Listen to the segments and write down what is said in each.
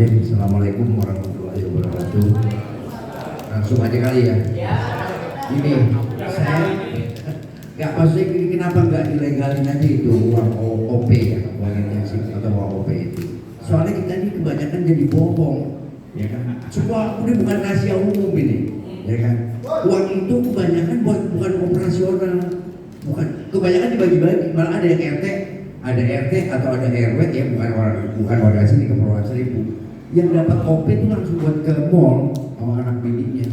Bismillahirrahmanirrahim. Assalamualaikum warahmatullahi wabarakatuh. Langsung aja kali ya. Ini saya nggak pasti kenapa nggak dilegalin aja itu uang OP ya, uang intensif atau uang OP itu. Soalnya kita ini kebanyakan jadi bohong, ya kan? Semua ini bukan rahasia umum ini, ya kan? Uang itu kebanyakan bukan operasional, bukan kebanyakan dibagi-bagi. Malah ada yang RT atau ada RW ya, bukan warga sini Kepulauan Seribu yang dapat OP itu langsung buat ke mall sama anak bininya.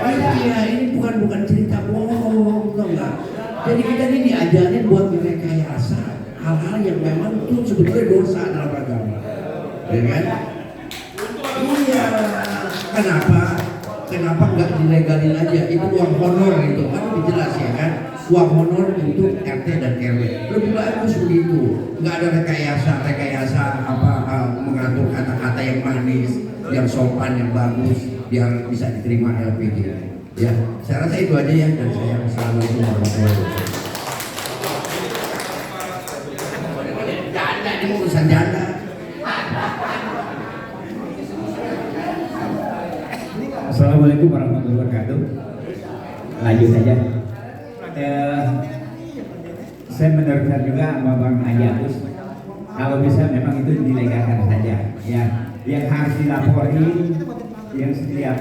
Iya, ini bukan cerita bohong, tau nggak? Jadi kita ini diajarin buat merekayasa hal-hal yang memang itu sebetulnya dosa dalam agama, ya kan? Iya, kenapa nggak dilegalin aja? Itu uang honor itu kan jelas ya kan? Uang honor untuk RT dan RW lebih bagus begitu, nggak ada rekayasa mengatur kata-kata yang manis, yang sopan, yang bagus, biar bisa diterima LPG. Ya, saya rasa itu aja ya, dan saya assalamualaikum warahmatullahi wabarakatuh. Janda ini urusan janda. Assalamualaikum warahmatullahi wabarakatuh. Lanjut saja. Saya meneruskan juga sama Bang Agus. Kalau bisa memang itu dilegalkan saja. Ya, yang harus dilaporin yang setiap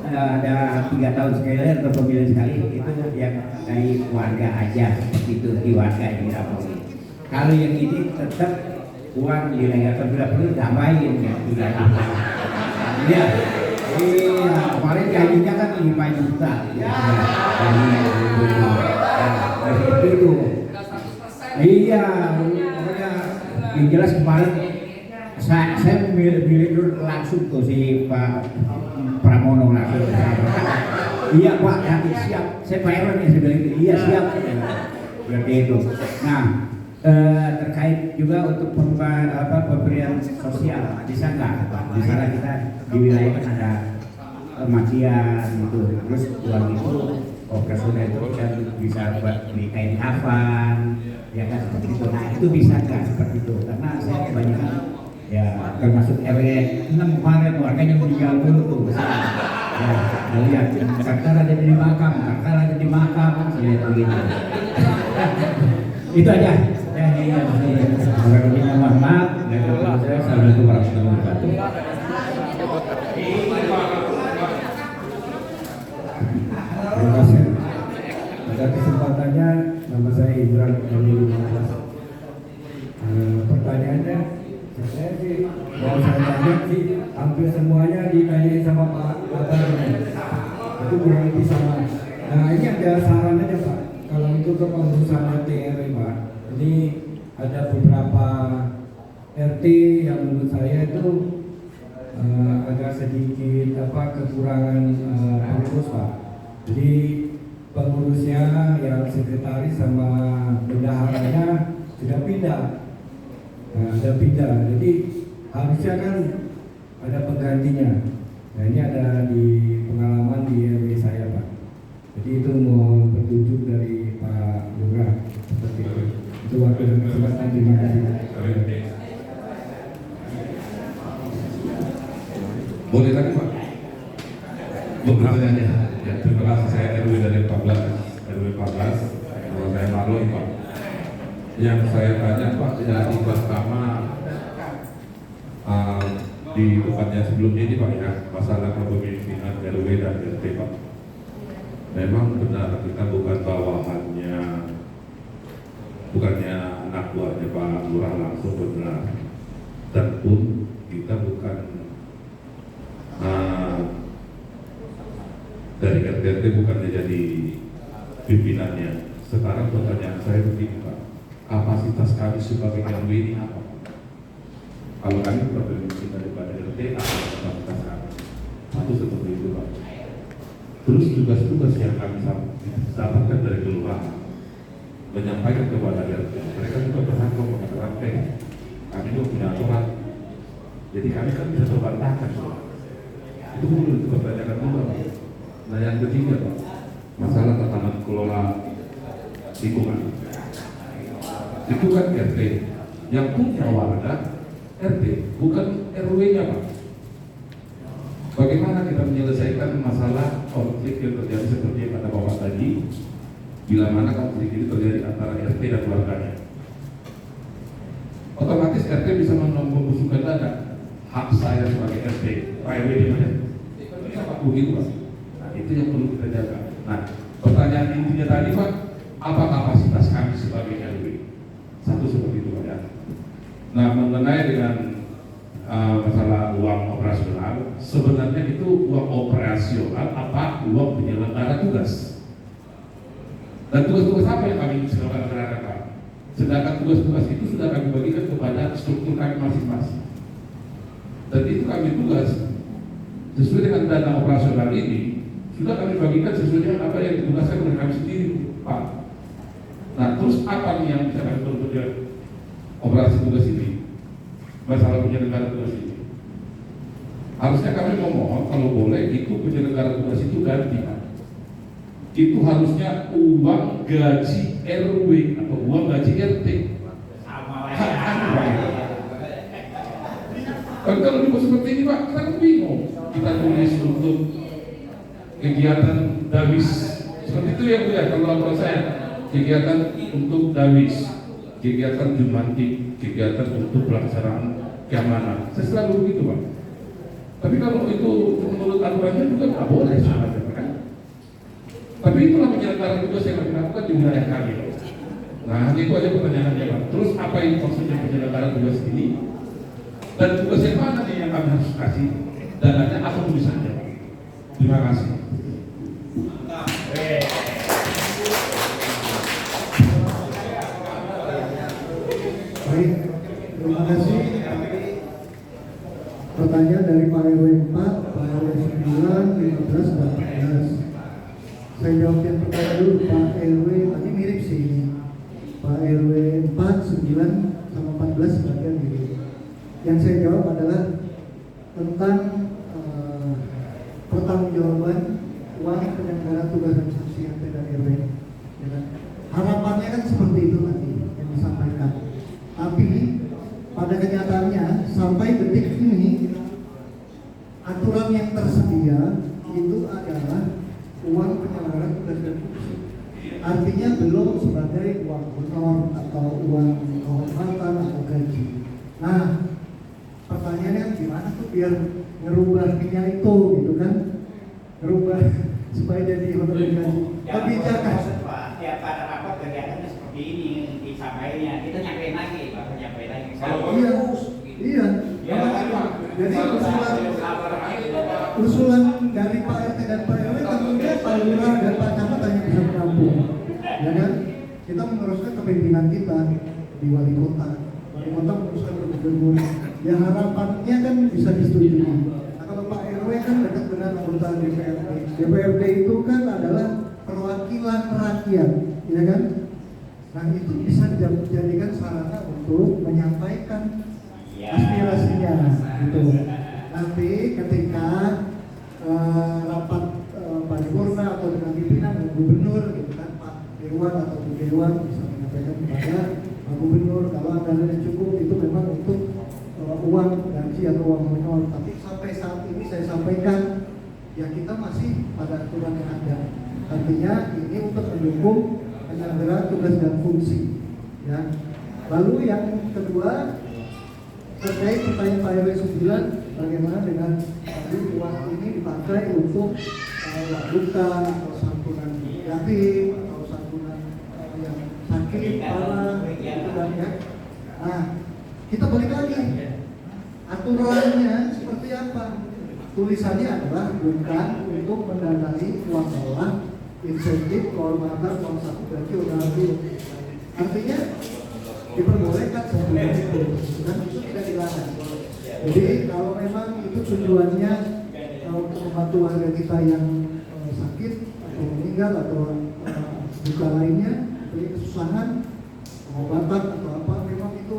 ada 3 tahun sekali atau pemilihan sekali itu yang dari warga aja, itu di warga yang dilaporin. Kalau yang ini tetap uang dilegalkan, tidak perlu tambahin ya, tidak juta. Iya, kemarin gajinya kan 5 juta. Itu. Iya, pokoknya yang jelas kemarin saya milih langsung tuh si Pak Pramono langsung. Iya Pak, nanti siap. Saya bayar nih, saya bilang gitu. Iya siap. Berarti itu. Nah, terkait juga untuk pemberian sosial, bisa nggak Pak? Di sana kita di wilayah kan ada makian gitu, terus uang itu operasional itu kita bisa buat beli kain kafan, ya kan seperti itu. Nah itu bisa nggak seperti itu? Karena saya kebanyakan ya termasuk RW 6 kemarin warganya meninggal dulu tuh. Ya, lihat kakak ada di makam, saya lihat begitu. Itu aja. Ya, kurang lebihnya mohon maaf. Assalamualaikum warahmatullahi wabarakatuh. Terima kasih atas kesempatannya. Nama saya Indra dari Lumajang. Pertanyaannya, saya sih kalau saya tanya sih hampir semuanya ditanyain sama Pak Batar. Itu kurang lebih sama. Nah ini ada saran aja Pak. Kalau untuk kepengurusan RT RW Pak, ini ada beberapa RT yang menurut saya itu agak sedikit kekurangan pengurus Pak. Jadi pengurusnya yang sekretaris sama bendaharanya sudah pindah. Jadi harusnya kan ada penggantinya. Nah ini ada di pengalaman di RW saya Pak. Jadi itu mohon petunjuk dari Pak Lurah seperti itu. Itu waktu dan kesempatan, terima kasih. Boleh lagi Pak? Pertanyaannya. Ya, terima kasih. Saya RW dari 14, kalau saya malu Pak. Yang saya tanya Pak, yang pertama di tempatnya sebelumnya ini Pak ya, masalah kepemimpinan RW dan RT Pak. Memang benar kita bukan bawahannya, bukannya anak buahnya Pak Lurah langsung, benar. Dan pun kita bukan dari RT bukannya jadi pimpinannya. Sekarang pertanyaan saya begini Pak, kapasitas kami sebagai RW ini apa? Kalau kami berpemimpin daripada RT, apa kapasitas kami? Satu seperti itu Pak. Terus tugas-tugas yang kami dapatkan dari kelurahan menyampaikan kepada RT, mereka juga berhak mengatakan kami juga punya aturan. Jadi kami kan bisa terbantahkan Pak. Itu perlu dipertanyakan dulu Pak. Nah yang ketiga Pak, masalah tata kelola lingkungan. Itu kan RT yang punya wadah, RT, bukan RW-nya Pak. Bagaimana kita menyelesaikan masalah konflik yang terjadi seperti yang kata Bapak tadi, bila mana konflik ini terjadi antara RT dan warganya. Otomatis RT bisa membusukkan data hak saya sebagai RT, Pak RW di mana? Apa begitu Pak? Nah, itu yang perlu kita jaga. Nah, pertanyaan intinya tadi Pak, apa kapasitas kami sebagai RW? Satu seperti itu Pak ya. Nah, mengenai dengan masalah uang operasional, sebenarnya itu uang operasional apa uang penyelenggara tugas? Dan tugas-tugas apa yang kami selenggarakan Pak? Sedangkan tugas-tugas itu sudah kami bagikan kepada struktur kami masing-masing. Dan itu kami tugas sesuai dengan dana operasional ini sudah kami bagikan sesuai dengan apa yang ditugaskan oleh kami sendiri Pak. Nah terus apa nih yang bisa kami bekerja operasi tugas ini, masalah penyelenggara tugas ini? Harusnya kami memohon kalau boleh itu penyelenggara tugas itu ganti Pak. Itu harusnya uang gaji RW atau uang gaji RT. Kalau dibuat seperti ini Pak, kita kan bingung. Kita tulis untuk kegiatan dawis seperti itu ya Bu ya. Kalau laporan saya kegiatan untuk dawis, kegiatan jumantik, kegiatan untuk pelaksanaan keamanan. Saya selalu begitu Pak. Tapi kalau itu menurut aturannya juga nggak boleh sebenarnya kan. Tapi itulah penyelenggara tugas yang kami lakukan di wilayah kami. Nah itu aja pertanyaannya Pak. Terus apa yang maksudnya penyelenggara tugas ini? Dan tugas yang mana nih yang kami harus kasih? Dananya apa tulisannya Pak? Terima kasih. Baik, terima kasih. Pertanyaan dari Pak RW 4, Pak RW 9, 15, dan 14. Saya jawab yang pertama dulu, Pak RW, tadi mirip sih ini. Pak RW 4, 9, sama 14 sebagian mirip. Yang saya jawab adalah tentang pertanggungjawaban uang penyelenggara tugas dan sanksi RT dan RW. Ya kan? Harapannya kan seperti itu tadi yang disampaikan. Tapi pada kenyataannya sampai detik ini aturan yang tersedia itu adalah uang penyelenggara tugas dan fungsi. Artinya belum sebagai uang honor atau uang kehormatan atau gaji. Nah, pertanyaannya gimana tuh biar ngerubahnya itu gitu kan? Ngerubah supaya jadi honor dan gaji. Kebijakan. Tiap pada rapat kegiatannya seperti ini disampaikannya, kita nyampein lagi, Bapak nyampein lagi. Iya. Jadi usulan dari Pak RT dan Pak RW tentunya Pak Lurah dan Pak Camat hanya bisa menampung, ya kan? Kita meneruskan kepemimpinan kita di wali kota meneruskan ke gubernur. Ya harapannya kan bisa disetujui. Nah, kalau Pak RW kan dekat dengan anggota DPRD. DPRD itu kan adalah perwakilan rakyat, ya kan? Nah itu bisa dijadikan sarana untuk menyampaikan aspirasinya, gitu. Nanti ketika rapat paripurna atau dengan pimpinan gubernur, gitu kan, Pak Dewan atau Bu Dewan bisa menyampaikan kepada Pak Gubernur kalau anggarannya cukup itu memang untuk uang gaji atau uang honor. Tapi sampai saat ini saya sampaikan ya kita masih pada aturan yang ada. Artinya ini untuk mendukung penyelenggara tugas dan fungsi. Ya. Lalu yang kedua terkait pertanyaan Pak RW 9, bagaimana dengan uang ini dipakai untuk duka atau santunan yatim atau santunan yang sakit parah gitu kan ya. Nah kita balik lagi aturannya seperti apa? Tulisannya adalah bukan untuk mendanai uang lelah, insentif, kehormatan, uang saku gaji, gaji. Artinya diperbolehkan santunan itu, dan itu tidak dilarang. Jadi kalau memang itu tujuannya untuk membantu warga kita yang sakit atau meninggal atau duka lainnya, kesusahan, pengobatan atau apa, memang itu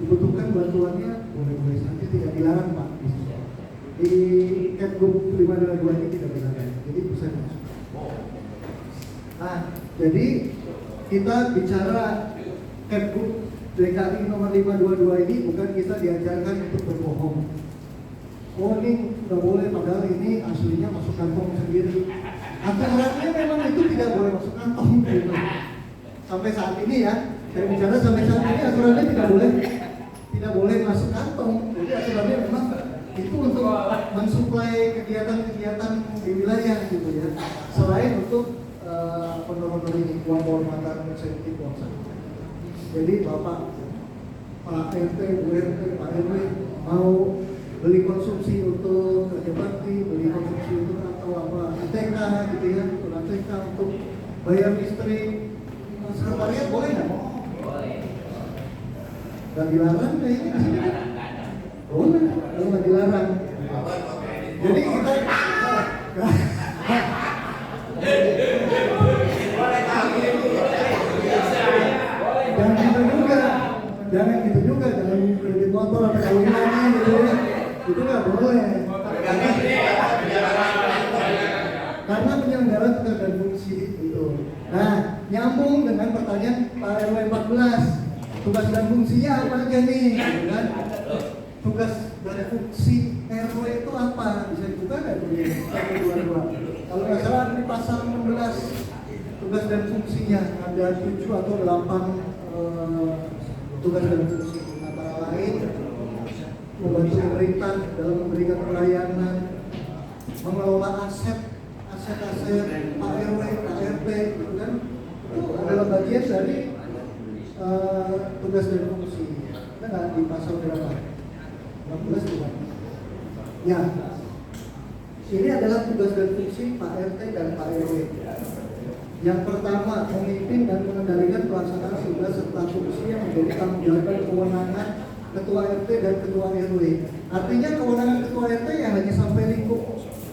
dibutuhkan bantuannya, boleh-boleh saja, tidak dilarang Pak. Di Kepgub 522 ini tidak dilarang, jadi bisa masuk. Nah, jadi kita bicara Kepgub DKI nomor 522 ini bukan kita diajarkan untuk berbohong. Oh ini nggak boleh, padahal ini aslinya masuk kantong sendiri. Aturannya memang itu tidak boleh masuk kantong. Gitu. Sampai saat ini ya, saya bicara sampai saat ini aturannya tidak boleh masuk kantong. Jadi aturannya memang itu untuk mensuplai kegiatan-kegiatan di wilayah gitu ya. Selain untuk penurun ini uang penghormatan sensitif bangsa. Jadi Bapak, Pak RT, Bu RT, Pak RW mau beli konsumsi untuk kerja bakti, beli konsumsi untuk atau apa ATK gitu ya, untuk ATK untuk bayar listrik, sekretariat boleh nggak? Boleh. Nggak dilarang kayaknya di sini. Boleh, kalau nggak dilarang. Jadi kita jangan gitu juga, jangan kredit motor atau kawinan gitu ya, itu nggak boleh. Karena penyelenggara tugas dan fungsi itu. Nah, nyambung dengan pertanyaan Pak RW 14, tugas dan fungsinya apa aja nih? Gitu kan? Tugas dan fungsi RW itu apa? Bisa dibuka nggak ini? 122. Kalau nggak salah di pasal 16 tugas dan fungsinya ada 7 atau 8 tugas dan fungsi, antara lain membantu pemerintah dalam memberikan pelayanan, mengelola aset Pak RW, Pak RT, gitu kan? Itu adalah bagian dari tugas dan fungsi. Kita nggak di pasal berapa? 16 bukan? Ya, ini adalah tugas dan fungsi Pak RT dan Pak RW. Yang pertama, memimpin dan mengendalikan pelaksanaan tugas serta fungsi yang menjadi tanggung jawab dan kewenangan Ketua RT dan Ketua RW. Artinya kewenangan Ketua RT ya hanya sampai lingkup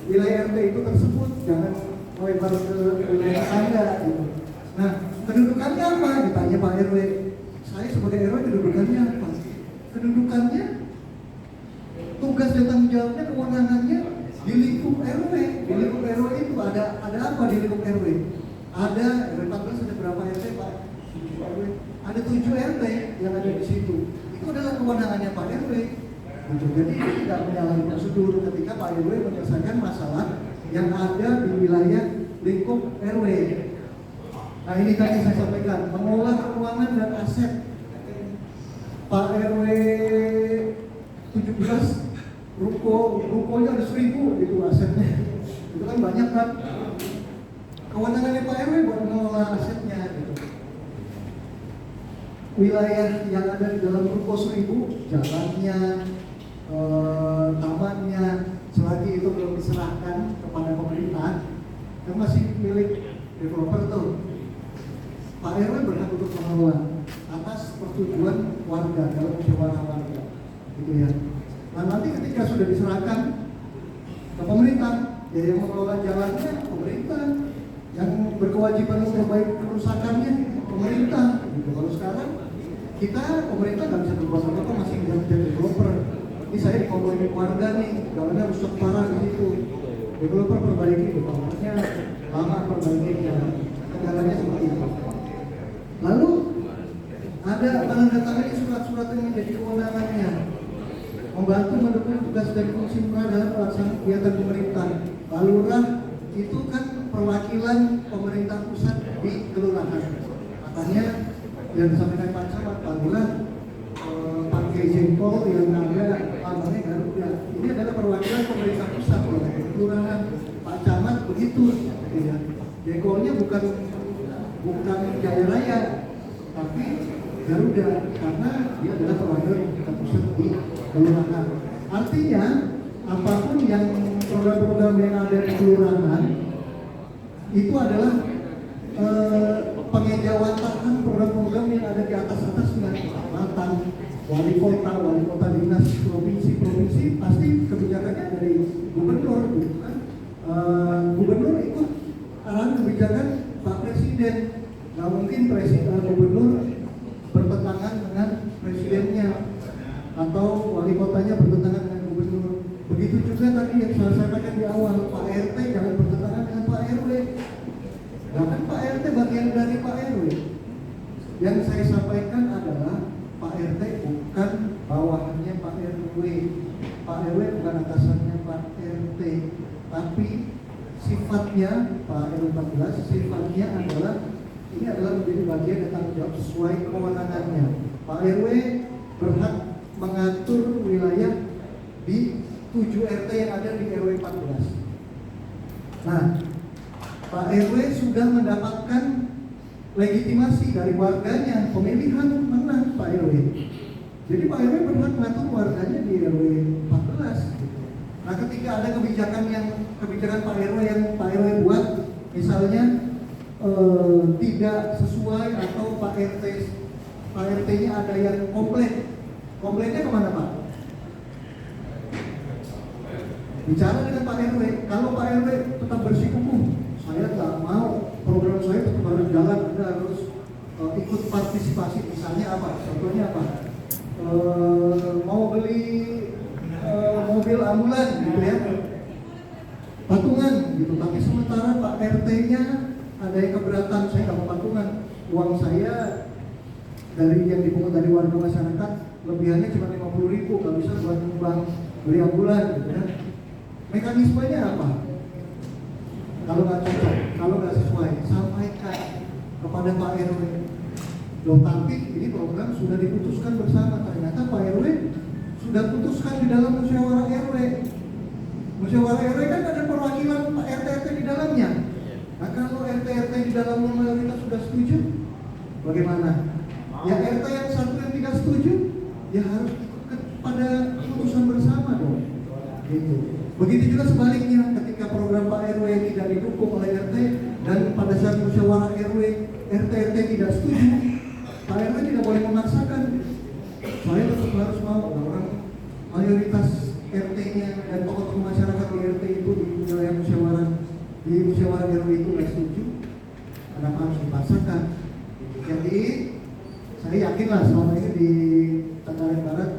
wilayah RT itu tersebut, jangan melebar ke wilayah tetangga gitu. Nah, kedudukannya apa? Ditanya Pak RW. Saya sebagai RW kedudukannya apa? Kedudukannya, tugas dan tanggung jawabnya, kewenangannya di lingkup RW. Di lingkup RW itu ada apa di lingkup RW? Ada RW 14 ada berapa RT Pak? RW. Ada 7 RT yang ada di situ. Itu adalah kewenangannya Pak RW. Gitu. Jadi tidak menyalahi prosedur ketika Pak RW menyelesaikan masalah yang ada di wilayah lingkup RW. Nah ini tadi saya sampaikan, mengolah keuangan dan aset. Pak RW 17 rukonya ada 1000 itu asetnya. Itu kan banyak kan? Kewenangannya Pak RW buat mengelola asetnya gitu. Wilayah yang ada di dalam ruko 1000, jalannya, tamannya, selagi itu belum diserahkan kepada pemerintah, kan masih milik developer tuh. Pak RW berhak untuk mengelola atas persetujuan warga dalam musyawarah warga, gitu ya. Nah nanti ketika sudah diserahkan ke pemerintah, ya yang mengelola jalannya pemerintah, yang berkewajiban untuk memperbaiki kerusakannya pemerintah. Gitu. Kalau sekarang kita pemerintah nggak bisa berbuat apa-apa, masih menjadi developer. Ini saya dikomplain warga nih, jalannya rusak parah di situ. Developer perbaiki, developernya lama perbaikinya, jalannya seperti itu. Lalu ada menandatangani surat-surat yang menjadi kewenangannya, membantu mendukung tugas dan fungsi dalam pelaksanaan kegiatan pemerintah. Lurah itu kan perwakilan pemerintah pusat di kelurahan. Makanya yang disampaikan Pak Camat, Pak Lurah pakai jengkol yang ada namanya Garuda. Ini adalah perwakilan pemerintah pusat di kelurahan. Pak Camat begitu. Ya. Jengkolnya bukan Jaya Raya, tapi Garuda, karena dia adalah perwakilan pemerintah pusat di kelurahan. Artinya apapun yang program-program yang ada di kelurahan itu adalah pengejawantahan program-program yang ada di atas-atasnya, kecamatan, wali kota dinas, provinsi pasti kebijakannya dari gubernur, kan? Gubernur ikut arahan kebijakan Pak Presiden. Nggak mungkin gubernur bertentangan dengan presidennya atau wali kotanya bertentangan dengan gubernur. Begitu juga tadi yang saya sampaikan di awal, Pak RT jangan bertentangan dengan Pak RW. Bahkan Pak RT bagian dari Pak RW. Yang saya sampaikan adalah Pak RT bukan bawahannya Pak RW. Pak RW bukan atasannya Pak RT. Tapi sifatnya Pak RW 14, sifatnya adalah ini adalah menjadi bagian dan tanggung jawab sesuai kewenangannya. Pak RW berhak mengatur wilayah di 7 RT yang ada di RW 14. Nah, Pak RW sudah mendapatkan legitimasi dari warganya, pemilihan menang Pak RW. Jadi Pak RW berhak mengatur warganya di RW 14. Nah, ketika ada kebijakan Pak RW yang Pak RW buat, misalnya tidak sesuai atau Pak RT-nya ada yang komplainnya kemana Pak? Bicara dengan Pak RW. Kalau Pak RW tetap bersikukuh, saya nggak mau program saya tetap harus jalan, Anda harus ikut partisipasi. Misalnya apa? Contohnya apa? Mau beli mobil ambulan gitu ya, patungan gitu. Tapi sementara Pak RT-nya ada yang keberatan, saya nggak mau patungan. Uang saya dari yang dipungut dari warga masyarakat lebihannya cuma 50.000, nggak bisa buat nyumbang beli ambulan gitu ya. Mekanismenya apa? Kalau nggak cocok, kalau nggak sesuai, sampaikan kepada Pak RW. Loh, tapi ini program sudah diputuskan bersama. Ternyata Pak RW sudah putuskan di dalam musyawarah RW. Musyawarah RW kan ada perwakilan Pak RT-RT di dalamnya. Nah, kalau RT-RT di dalamnya mayoritas sudah setuju, bagaimana? Ya RT yang satu yang tidak setuju, ya harus ikut kepada keputusan bersama dong. Gitu. Begitu juga sebaliknya, ketika program Pak RW tidak didukung oleh RT dan pada saat musyawarah RW RT-RT tidak setuju, Pak RW tidak boleh memaksakan. Saya tetap harus mau orang mayoritas RT-nya dan tokoh-tokoh masyarakat di RT itu di wilayah musyawarah RW itu tidak setuju. Kenapa harus dipaksakan? Jadi saya yakinlah selama ini di Tangerang Barat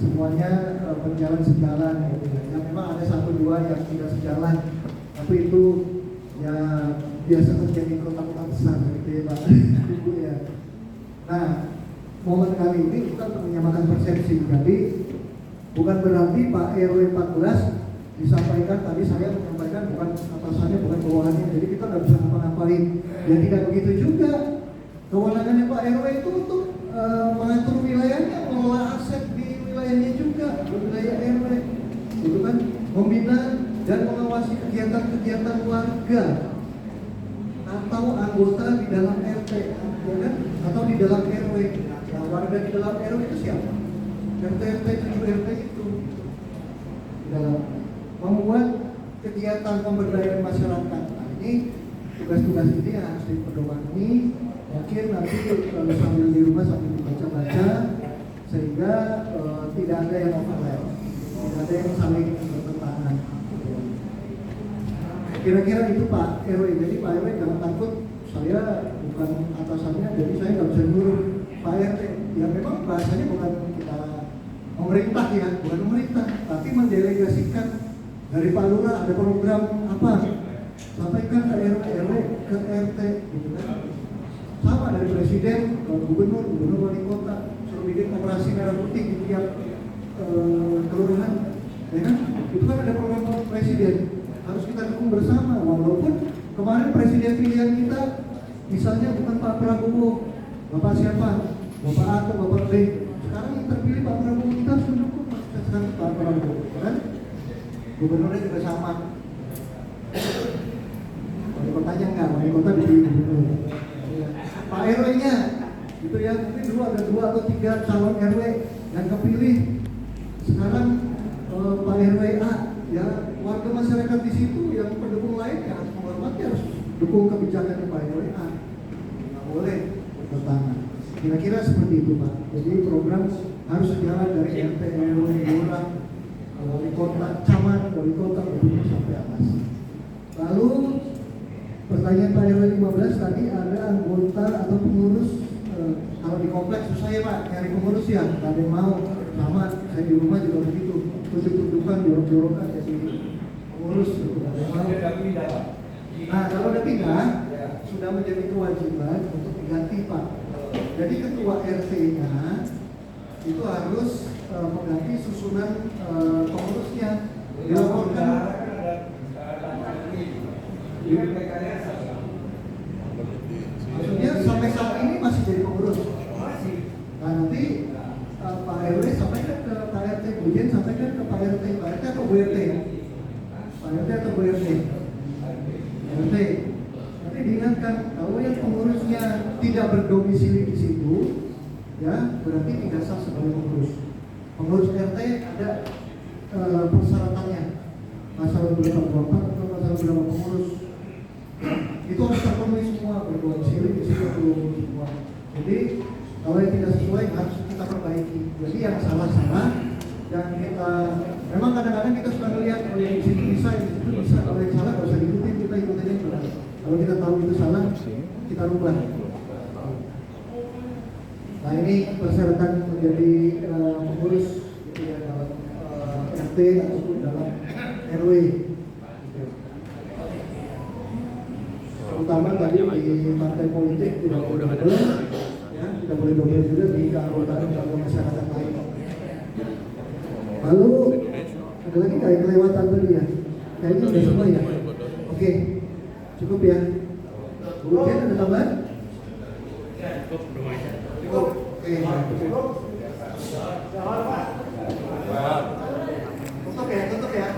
semuanya berjalan sejalan gitu ya. Ya memang ada 1-2 yang tidak sejalan, tapi itu ya biasa terjadi kota-kota besar gitu ya Pak. Ibu ya. Nah, momen kali ini kita untuk menyamakan persepsi. Jadi bukan berarti Pak RW 14 disampaikan tadi saya menyampaikan bukan atasannya, bukan bawahannya. Jadi kita nggak bisa ngapa-ngapain. Ya tidak begitu juga. Kewenangannya Pak RW itu untuk mengatur wilayahnya, mengelola aset di wilayahnya juga, di wilayah RW, itu kan membina dan mengawasi kegiatan-kegiatan warga atau anggota di dalam RT, ya kan? Atau di dalam RW. Nah, warga di dalam RW itu siapa? RT, 7 RT itu di dalam membuat kegiatan pemberdayaan masyarakat. Nah, ini tugas-tugas ini harus dipedomani. Mungkin nanti kalau sambil di rumah sambil dibaca-baca sehingga tidak ada yang overlap, tidak ada yang saling bertentangan. Kira-kira itu Pak RW. Jadi Pak RW jangan takut, saya bukan atasannya, jadi saya nggak bisa nyuruh Pak RT. Ya memang bahasanya bukan kita pemerintah ya, bukan pemerintah, tapi mendelegasikan dari Pak Lurah ada program apa, sampaikan ke RW ke RT gitu kan. Sama dari presiden ke gubernur wali kota, suruh bikin operasi merah putih di tiap kelurahan, ya kan? Itu kan ada program presiden, harus kita dukung bersama. Walaupun kemarin presiden pilihan kita misalnya bukan Pak Prabowo, Bapak siapa? Bapak A atau Bapak B. Sekarang yang terpilih Pak Prabowo, kita harus mendukung sekarang Pak Prabowo, kan? Gubernurnya juga sama. Wali kotanya enggak, wali kota dipilih gubernur. Pak RW-nya, gitu ya, mungkin dulu ada 2 atau 3 calon RW yang kepilih. Sekarang Pak RW A, ya warga masyarakat di situ yang pendukung lain ya harus menghormati, harus dukung kebijakan Pak RW A. Nggak boleh bertentangan. Kira-kira seperti itu Pak. Jadi program harus jalan dari RT, RW, lurah, wali kota, camat, wali kota, gubernur sampai atas. Lalu pertanyaan Pak RW 15 tadi ada anggota atau pengurus, kalau di kompleks susah ya Pak, nyari pengurus ya, nggak ada yang mau. Sama, saya di rumah juga begitu, tunjuk-tunjukkan, jorok-jorokan jadi pengurus, nggak ada yang mau. Nah, kalau udah pindah, sudah menjadi kewajiban untuk diganti Pak. Jadi ketua RT-nya itu harus mengganti susunan pengurusnya. Dilaporkan maksudnya sampai saat ini masih jadi pengurus. Nah nanti Pak RW sampaikan ke Pak RT, Bu Jen sampaikan ke Pak RT atau Bu RT, Pak RT atau Bu RT. RT. Nanti diingatkan kalau yang pengurusnya tidak berdomisili di situ, ya berarti tidak sah sebagai pengurus. Pengurus RT ada persyaratannya, masalah berapa atau masalah berapa pengurus. Itu harus terpenuhi semua, berdomisili di situ semua. Jadi kalau yang tidak sesuai harus kita perbaiki. Jadi yang salah-salah dan kita memang kadang-kadang kita suka melihat kalau yang di situ bisa, yang di situ bisa. Kalau yang salah nggak usah diikutin, kita ikutin aja. Kalau kita tahu itu salah, kita rubah. Nah ini persyaratan menjadi pengurus gitu ya, dalam RT ataupun dalam RW. Terutama tadi di partai politik tidak boleh double, ya, tidak boleh double juga di keanggotaan lembaga masyarakat lain. Lalu ada lagi kayak kelewatan tadi ya, kayaknya udah semua ya. Oke, cukup ya. Bu Jen ada tambahan? Cukup. Oke. Tutup ya.